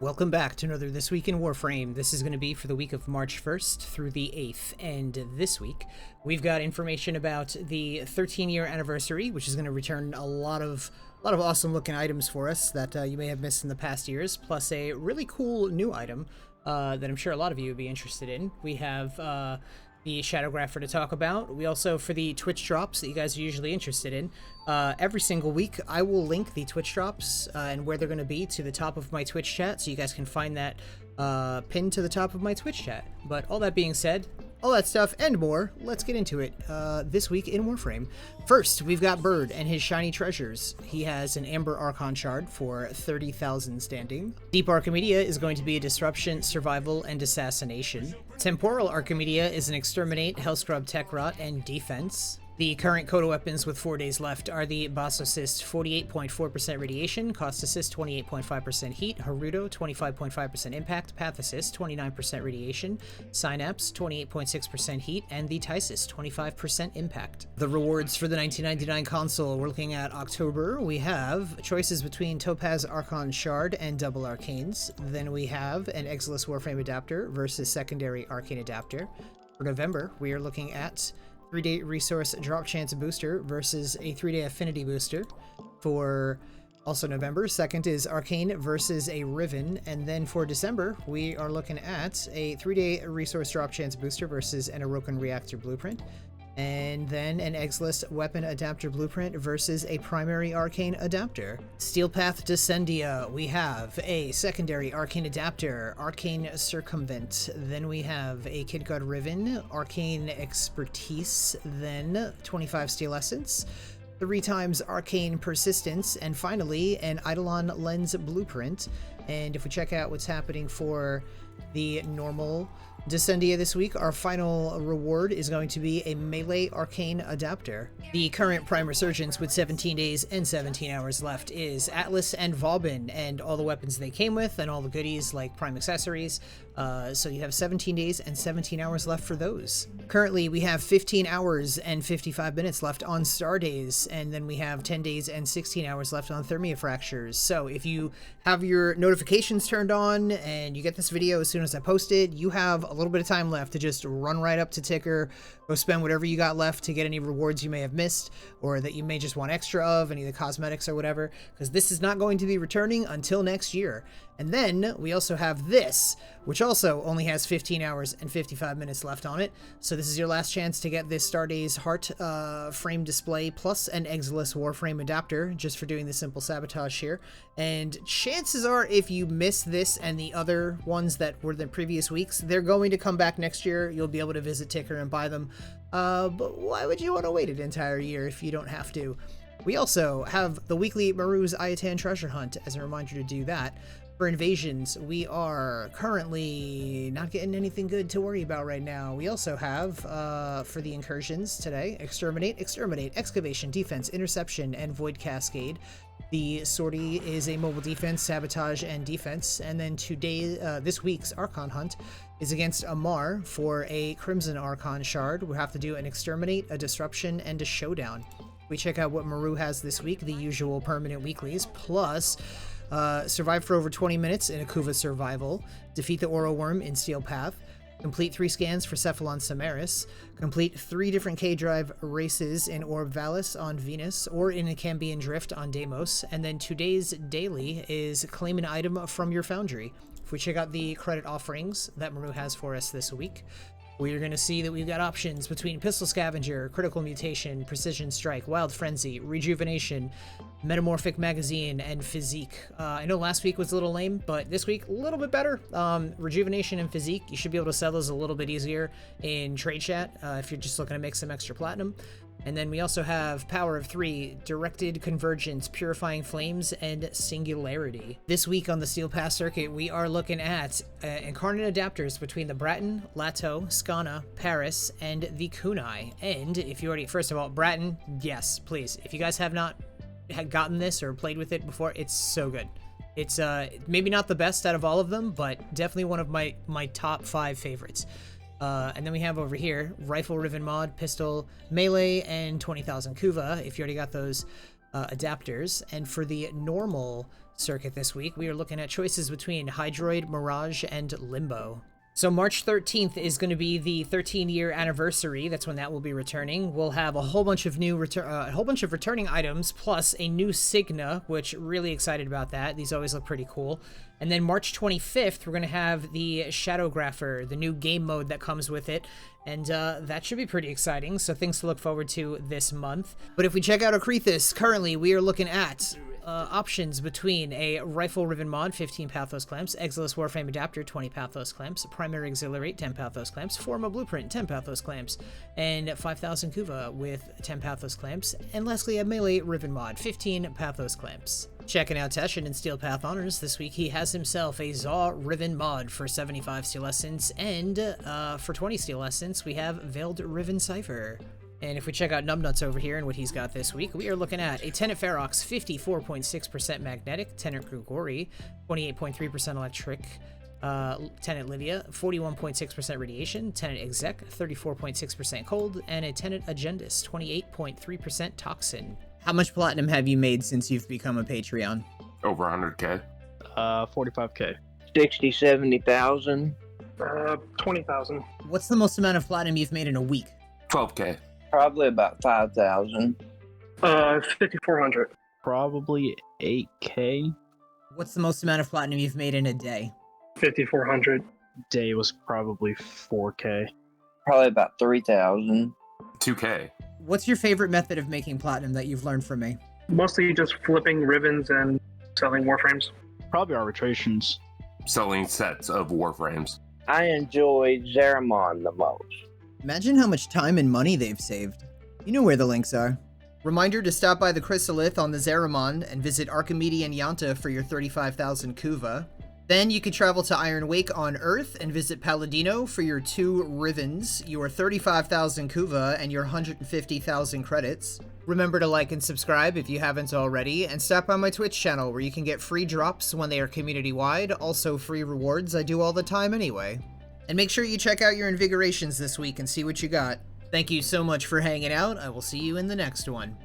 Welcome back to another This Week in Warframe. This is going to be for the week of March 1st through the 8th, and this week we've got information about the 13-year anniversary, which is going to return a lot of awesome looking items for us that you may have missed in the past years, plus a really cool new item that I'm sure a lot of you would be interested in. We have the Shadowgrapher to talk about. We also, for the Twitch drops that you guys are usually interested in, every single week I will link the Twitch drops and where they're going to be to the top of my Twitch chat, so you guys can find that pinned to the top of my Twitch chat. But all that being said, all that stuff and more, let's get into it this week in Warframe. First, we've got Bird and his shiny treasures. He has an Amber Archon shard for 30,000 standing. Deep Archimedia is going to be a disruption, survival, and assassination. Temporal Archimedia is an exterminate, hellscrub, tech rot, and defense. The current Coda weapons with 4 days left are the Boss Assist 48.4% radiation, Cost Assist 28.5% heat, Haruto 25.5% impact, Path Assist 29% radiation, Synapse 28.6% heat, and the Tysis 25% impact. The rewards for the 1999 console, we're looking at October. We have choices between Topaz Archon Shard and Double Arcanes. Then we have an Exilus Warframe adapter versus Secondary Arcane adapter. For November, we are looking at 3-day resource drop chance booster versus a 3-day affinity booster. For also November, second is Arcane versus a Riven, and then for December we are looking at a 3-day resource drop chance booster versus an Orokin reactor blueprint, and then an Exilus weapon adapter blueprint versus a primary arcane adapter. Steelpath Descendia, we have a secondary arcane adapter, Arcane Circumvent, then we have a Kid God Riven, Arcane Expertise, then 25 Steel Essence, 3 times Arcane Persistence, and finally an Eidolon Lens blueprint. And if we check out what's happening for the normal Descendia this week, our final reward is going to be a melee arcane adapter. The current Prime Resurgence with 17 days and 17 hours left is Atlas and Vauban, and all the weapons they came with and all the goodies like Prime accessories. So you have 17 days and 17 hours left for those. Currently we have 15 hours and 55 minutes left on Star Days, and then we have 10 days and 16 hours left on Thermia Fractures. So if you have your notifications turned on and you get this video as soon as I post it, you have a little bit of time left to just run right up to Ticker, go spend whatever you got left to get any rewards you may have missed or that you may just want extra of, any of the cosmetics or whatever, because this is not going to be returning until next year. And then we also have this, which also only has 15 hours and 55 minutes left on it. So this is your last chance to get this Starday's Heart frame display plus an Exilus Warframe adapter, just for doing the simple sabotage here. And chances are, if you miss this and the other ones that were the previous weeks, they're going to come back next year. You'll be able to visit Ticker and buy them. But why would you want to wait an entire year if you don't have to? We also have the weekly Maru's Ayatan treasure hunt as a reminder to do that. For invasions, we are currently not getting anything good to worry about right now. We also have, for the incursions today, Exterminate, Excavation, Defense, Interception, and Void Cascade. The sortie is a mobile defense, sabotage, and defense. And then today, this week's Archon hunt is against Amar for a Crimson Archon shard. We'll have to do an Exterminate, a Disruption, and a Showdown. We check out what Maru has this week, the usual permanent weeklies, plus survive for over 20 minutes in Akuva Survival, defeat the Oro Worm in Steel Path, complete 3 scans for Cephalon Samaris, complete 3 different K-Drive races in Orb Valis on Venus or in a Cambion Drift on Deimos, and then today's daily is claim an item from your foundry. If we check out the credit offerings that Maru has for us this week, we're going to see that we've got options between Pistol Scavenger, Critical Mutation, Precision Strike, Wild Frenzy, Rejuvenation, Metamorphic Magazine, and Physique. I know last week was a little lame, but this week a little bit better. Rejuvenation and Physique, you should be able to sell those a little bit easier in Trade Chat if you're just looking to make some extra platinum. And then we also have Power of 3, Directed Convergence, Purifying Flames, and Singularity. This week on the Steel Pass circuit, we are looking at incarnate adapters between the Bratton, Lato, Skana, Paris, and the Kunai. And if you already, first of all, Bratton, yes, please. If you guys have not gotten this or played with it before, it's so good. It's maybe not the best out of all of them, but definitely one of my top 5 favorites. And then we have over here Rifle Riven Mod, Pistol, Melee, and 20,000 Kuva, if you already got those adapters. And for the normal circuit this week, we are looking at choices between Hydroid, Mirage, and Limbo. So March 13th is going to be the 13-year anniversary. That's when that will be returning. We'll have a whole bunch of returning items, plus a new Signa, which really excited about that. These always look pretty cool. And then March 25th, we're going to have the Shadowgrapher, the new game mode that comes with it. And that should be pretty exciting, so things to look forward to this month. But if we check out Acrithis, currently we are looking at options between a Rifle Riven Mod, 15 Pathos Clamps, Exilus Warframe Adapter, 20 Pathos Clamps, Primary Exhilarate, 10 Pathos Clamps, Forma Blueprint, 10 Pathos Clamps, and 5,000 Kuva with 10 Pathos Clamps, and lastly a Melee Riven Mod, 15 Pathos Clamps. Checking out Teshin and Steel Path Honors, this week he has himself a Zaw Riven Mod for 75 Steel Essence, and for 20 Steel Essence we have Veiled Riven Cipher. And if we check out Numbnuts over here and what he's got this week, we are looking at a Tenet Ferox, 54.6% Magnetic, Tenet Grigori, 28.3% Electric, Tenet Livia, 41.6% Radiation, Tenet Exec, 34.6% Cold, and a Tenet Agendus, 28.3% Toxin. How much platinum have you made since you've become a Patreon? Over 100K. 45K. 60, 70,000. 20,000. What's the most amount of platinum you've made in a week? 12K. Probably about 5,000. 5,400. Probably 8K. What's the most amount of platinum you've made in a day? 5,400. Day was probably 4K. Probably about 3,000. 2K. What's your favorite method of making platinum that you've learned from me? Mostly just flipping ribbons and selling warframes. Probably arbitrations. Selling sets of Warframes. I enjoy Zeramon the most. Imagine how much time and money they've saved. You know where the links are. Reminder to stop by the Chrysalith on the Zeramon and visit Archimede and Yanta for your 35,000 Kuva. Then you could travel to Iron Wake on Earth and visit Palladino for your 2 Rivens, your 35,000 Kuva, and your 150,000 credits. Remember to like and subscribe if you haven't already, and stop by my Twitch channel where you can get free drops when they are community-wide, also free rewards I do all the time anyway. And make sure you check out your Invigorations this week and see what you got. Thank you so much for hanging out. I will see you in the next one.